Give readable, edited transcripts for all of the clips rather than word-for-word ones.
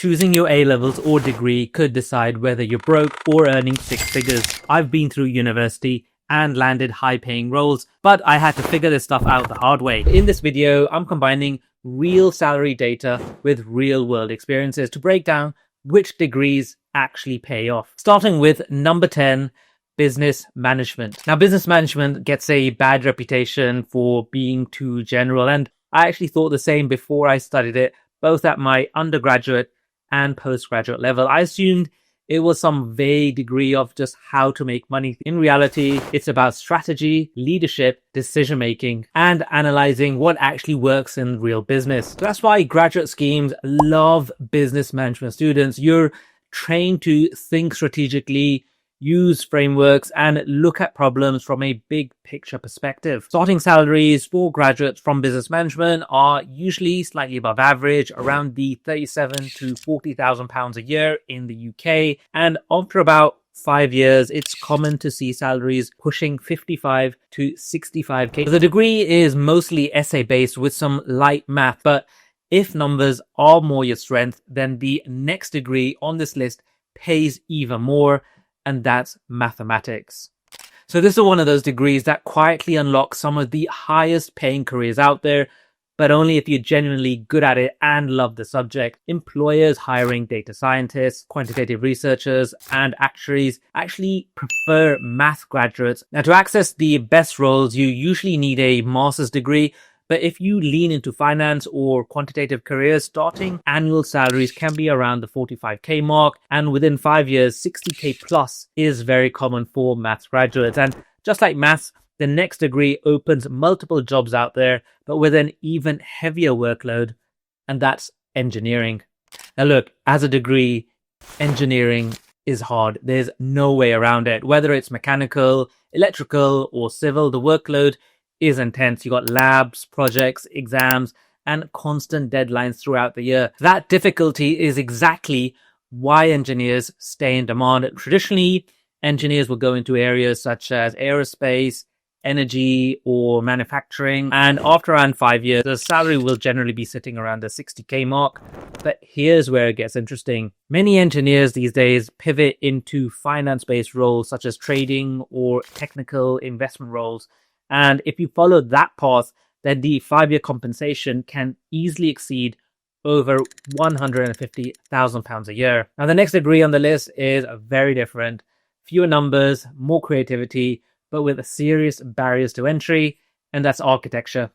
Choosing your A-levels or degree could decide whether you're broke or earning six figures. I've been through university and landed high-paying roles, but I had to figure this stuff out the hard way. In this video, I'm combining real salary data with real-world experiences to break down which degrees actually pay off. Starting with number 10, business management. Now, business management gets a bad reputation for being too general, and I actually thought the same before I studied it, both at my undergraduate and postgraduate level. I assumed it was some vague degree of just how to make money. In reality, it's about strategy, leadership, decision-making, and analyzing what actually works in real business. So that's why graduate schemes love business management students. You're trained to think strategically, use frameworks, and look at problems from a big picture perspective. Starting salaries for graduates from business management are usually slightly above average, around the 37 to 40,000 pounds a year in the UK. And after about 5 years, it's common to see salaries pushing 55 to 65k. The degree is mostly essay based with some light math, but if numbers are more your strength, then the next degree on this list pays even more, and that's mathematics. So this is one of those degrees that quietly unlocks some of the highest paying careers out there, but only if you're genuinely good at it and love the subject. Employers hiring data scientists, quantitative researchers, and actuaries actually prefer math graduates. Now, to access the best roles, you usually need a master's degree, but if you lean into finance or quantitative careers, starting annual salaries can be around the 45k mark, and within 5 years, 60k plus is very common for maths graduates. And just like maths, the next degree opens multiple jobs out there, but with an even heavier workload, and that's engineering. Now look, as a degree, engineering is hard. There's no way around it. Whether it's mechanical, electrical, or civil, the workload is intense. You got labs, projects, exams, and constant deadlines throughout the year. That difficulty is exactly why engineers stay in demand. Traditionally, engineers will go into areas such as aerospace, energy, or manufacturing, and after around 5 years, the salary will generally be sitting around the 60k mark. But here's where it gets interesting. Many engineers these days pivot into finance-based roles such as trading or technical investment roles. And if you follow that path, then the 5-year compensation can easily exceed over £150,000 a year. Now, the next degree on the list is very different. Fewer numbers, more creativity, but with serious barriers to entry, and that's architecture.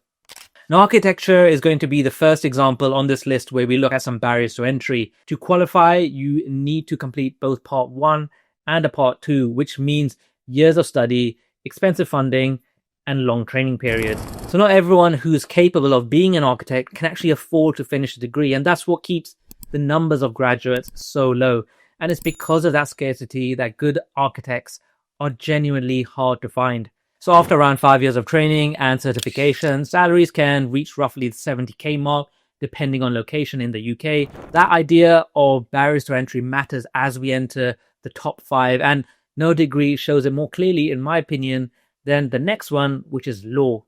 Now, architecture is going to be the first example on this list where we look at some barriers to entry. To qualify, you need to complete both Part 1 and a Part 2, which means years of study, expensive funding, and long training periods. So not everyone who's capable of being an architect can actually afford to finish a degree, and that's what keeps the numbers of graduates so low. And it's because of that scarcity that good architects are genuinely hard to find. So after around 5 years of training and certification, salaries can reach roughly the 70k mark, depending on location in the UK. That idea of barriers to entry matters as we enter the top 5, and no degree shows it more clearly, in my opinion, than the next one, which is law.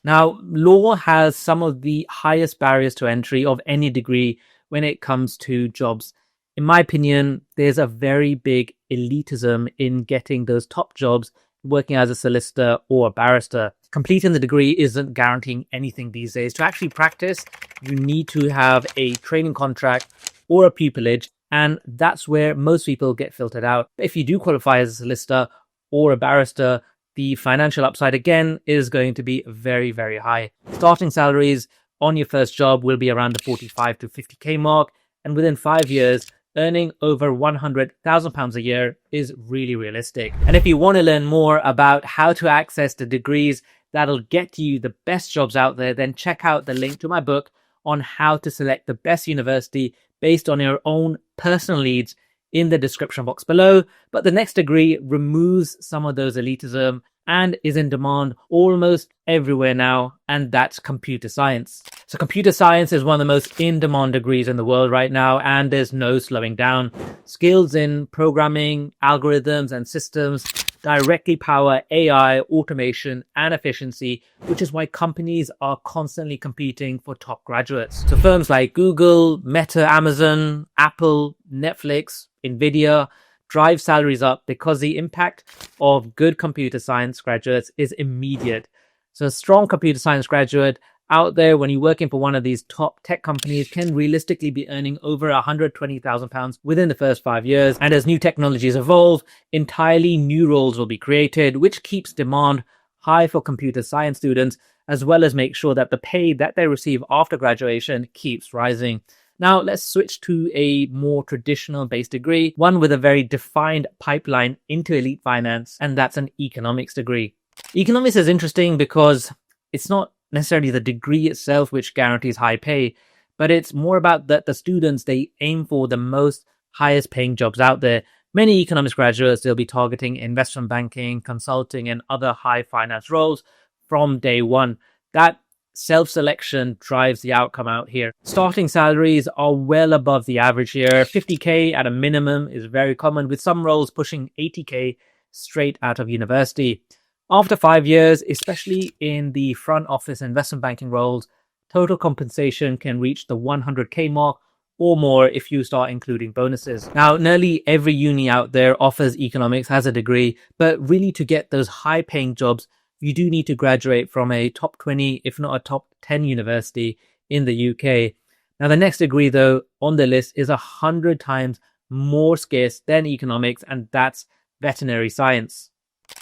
Now, law has some of the highest barriers to entry of any degree when it comes to jobs. In my opinion, there's a very big elitism in getting those top jobs, working as a solicitor or a barrister. Completing the degree isn't guaranteeing anything these days. To actually practice, you need to have a training contract or a pupillage, and that's where most people get filtered out. If you do qualify as a solicitor or a barrister, the financial upside again is going to be very, very high. Starting salaries on your first job will be around the 45 to 50k mark, and within 5 years, earning over £100,000 a year is really realistic. And if you want to learn more about how to access the degrees that'll get you the best jobs out there, then check out the link to my book on how to select the best university based on your own personal needs in the description box below. But the next degree removes some of those elitism and is in demand almost everywhere now, and that's computer science. So computer science is one of the most in-demand degrees in the world right now, and there's no slowing down. Skills in programming, algorithms, and systems directly power AI, automation, and efficiency, which is why companies are constantly competing for top graduates. So firms like Google, Meta, Amazon, Apple, Netflix, Nvidia drive salaries up because the impact of good computer science graduates is immediate. So a strong computer science graduate out there, when you're working for one of these top tech companies, can realistically be earning over £120,000 within the first 5 years. And as new technologies evolve, entirely new roles will be created, which keeps demand high for computer science students, as well as make sure that the pay that they receive after graduation keeps rising. Now, let's switch to a more traditional based degree, one with a very defined pipeline into elite finance, and that's an economics degree. Economics is interesting because it's not necessarily the degree itself which guarantees high pay, but it's more about that the students, they aim for the most highest paying jobs out there. Many economics graduates, they'll be targeting investment banking, consulting, and other high finance roles from day one. That self-selection drives the outcome out here. Starting salaries are well above the average here. 50k at a minimum is very common, with some roles pushing 80k straight out of university. After 5 years, especially in the front office investment banking roles, total compensation can reach the 100k mark or more if you start including bonuses. Now, nearly every uni out there offers economics as a degree, but really to get those high paying jobs, you do need to graduate from a top 20, if not a top 10 university in the UK. Now, the next degree, though, on the list is 100 times more scarce than economics, and that's veterinary science.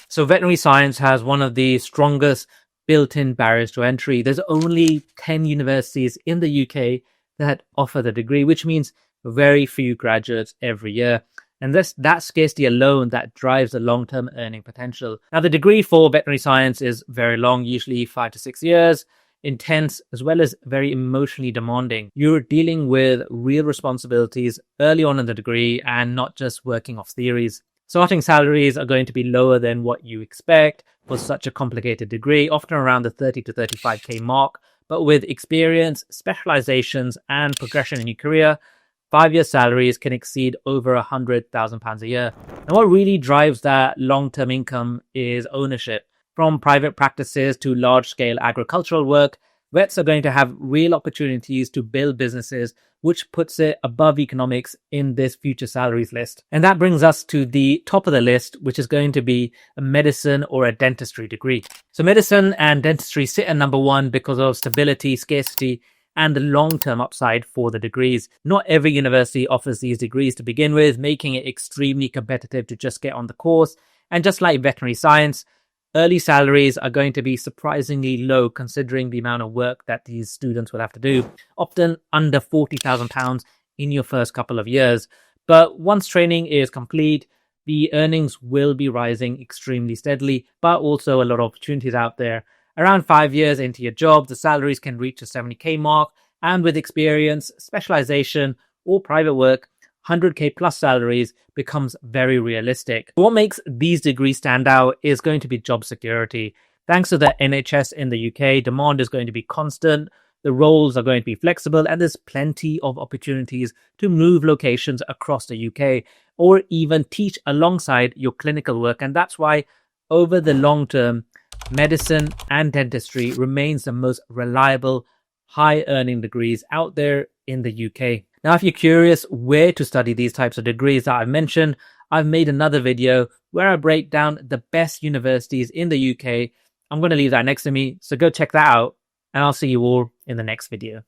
So veterinary science has one of the strongest built-in barriers to entry. There's only 10 universities in the UK that offer the degree, which means very few graduates every year. And that scarcity alone that drives the long-term earning potential. Now, the degree for veterinary science is very long, usually 5 to 6 years, intense, as well as very emotionally demanding. You're dealing with real responsibilities early on in the degree and not just working off theories. Starting salaries are going to be lower than what you expect for such a complicated degree, often around the 30 to 35k mark. But with experience, specializations, and progression in your career, 5-year salaries can exceed over £100,000 a year. And what really drives that long-term income is ownership. From private practices to large-scale agricultural work, vets are going to have real opportunities to build businesses, which puts it above economics in this future salaries list. And that brings us to the top of the list, which is going to be a medicine or a dentistry degree. So medicine and dentistry sit at number one because of stability, scarcity, and the long-term upside for the degrees. Not every university offers these degrees to begin with, making it extremely competitive to just get on the course. And just like veterinary science, early salaries are going to be surprisingly low considering the amount of work that these students will have to do, often under £40,000 in your first couple of years. But once training is complete, the earnings will be rising extremely steadily, but also a lot of opportunities out there. Around 5 years into your job, the salaries can reach the 70k mark, and with experience, specialization, or private work, 100k plus salaries becomes very realistic. What makes these degrees stand out is going to be job security. Thanks to the NHS in the UK, demand is going to be constant, the roles are going to be flexible, and there's plenty of opportunities to move locations across the UK or even teach alongside your clinical work. And that's why over the long term, medicine and dentistry remains the most reliable, high-earning degrees out there in the UK. Now, if you're curious where to study these types of degrees that I've mentioned, I've made another video where I break down the best universities in the UK. I'm going to leave that next to me, so go check that out, and I'll see you all in the next video.